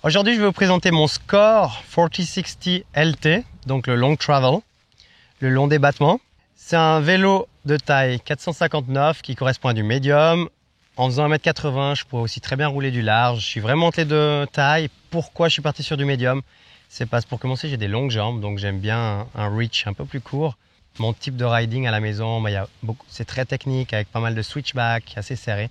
Aujourd'hui, je vais vous présenter mon Score 4060 LT, donc le Long Travel, le long des battements. C'est un vélo de taille 459 qui correspond à du médium. En faisant 1m80, je pourrais aussi très bien rouler du large. Je suis vraiment entre les deux tailles. Pourquoi je suis parti sur du médium? C'est parce que pour commencer, j'ai des longues jambes, donc j'aime bien un reach un peu plus court. Mon type de riding à la maison, c'est très technique avec pas mal de switchback, assez serré.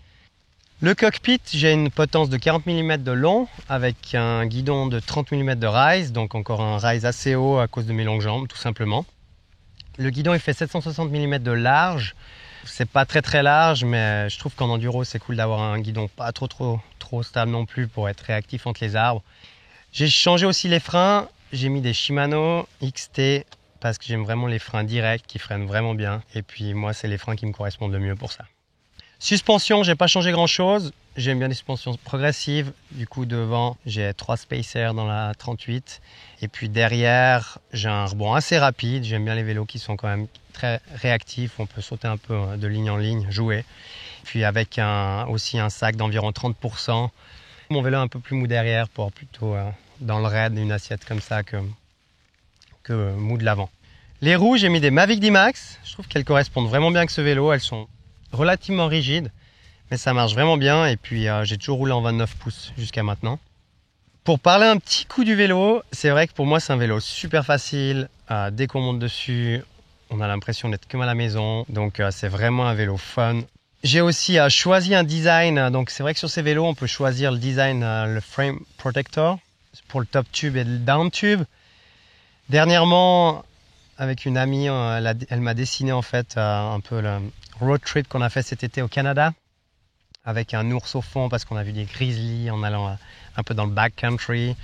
Le cockpit, j'ai une potence de 40 mm de long avec un guidon de 30 mm de rise, donc encore un rise assez haut à cause de mes longues jambes, tout simplement. Le guidon, il fait 760 mm de large. C'est pas très large, mais je trouve qu'en enduro, c'est cool d'avoir un guidon pas trop stable non plus pour être réactif entre les arbres. J'ai changé aussi les freins. J'ai mis des Shimano XT parce que j'aime vraiment les freins directs qui freinent vraiment bien. Et puis moi, c'est les freins qui me correspondent le mieux pour ça. Suspension, j'ai pas changé grand chose. J'aime bien les suspensions progressives. Du coup, devant, j'ai 3 spacers dans la 38. Et puis derrière, j'ai un rebond assez rapide. J'aime bien les vélos qui sont quand même très réactifs. On peut sauter un peu de ligne en ligne, jouer. Puis avec aussi un sac d'environ 30%. Mon vélo est un peu plus mou derrière pour plutôt dans le raid, une assiette comme ça que mou de l'avant. Les roues, j'ai mis des Mavic D-Max. Je trouve qu'elles correspondent vraiment bien avec ce vélo. Elles sont relativement rigide, mais ça marche vraiment bien. Et puis j'ai toujours roulé en 29 pouces jusqu'à maintenant. Pour parler un petit coup du vélo, c'est vrai que pour moi c'est un vélo super facile. Dès qu'on monte dessus, on a l'impression d'être comme à la maison. Donc c'est vraiment un vélo fun. J'ai aussi choisi un design. Donc c'est vrai que sur ces vélos, on peut choisir le design, le frame protector pour le top tube et le down tube. Dernièrement, avec une amie, elle m'a dessiné en fait un peu le road trip qu'on a fait cet été au Canada avec un ours au fond parce qu'on a vu des grizzlies en allant un peu dans le backcountry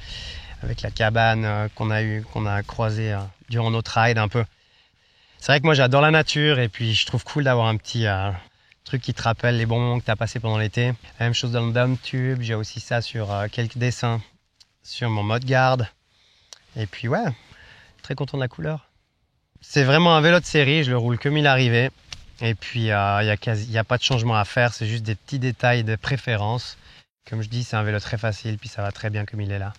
avec la cabane qu'on a croisée durant notre ride un peu. C'est vrai que moi j'adore la nature et puis je trouve cool d'avoir un petit truc qui te rappelle les bons moments que tu as passés pendant l'été. La même chose dans le down tube, j'ai aussi ça sur quelques dessins sur mon mode garde. Et puis ouais, très content de la couleur. C'est vraiment un vélo de série, je le roule comme il est arrivé. Et puis, il y a pas de changement à faire, c'est juste des petits détails de préférence. Comme je dis, c'est un vélo très facile, puis ça va très bien comme il est là.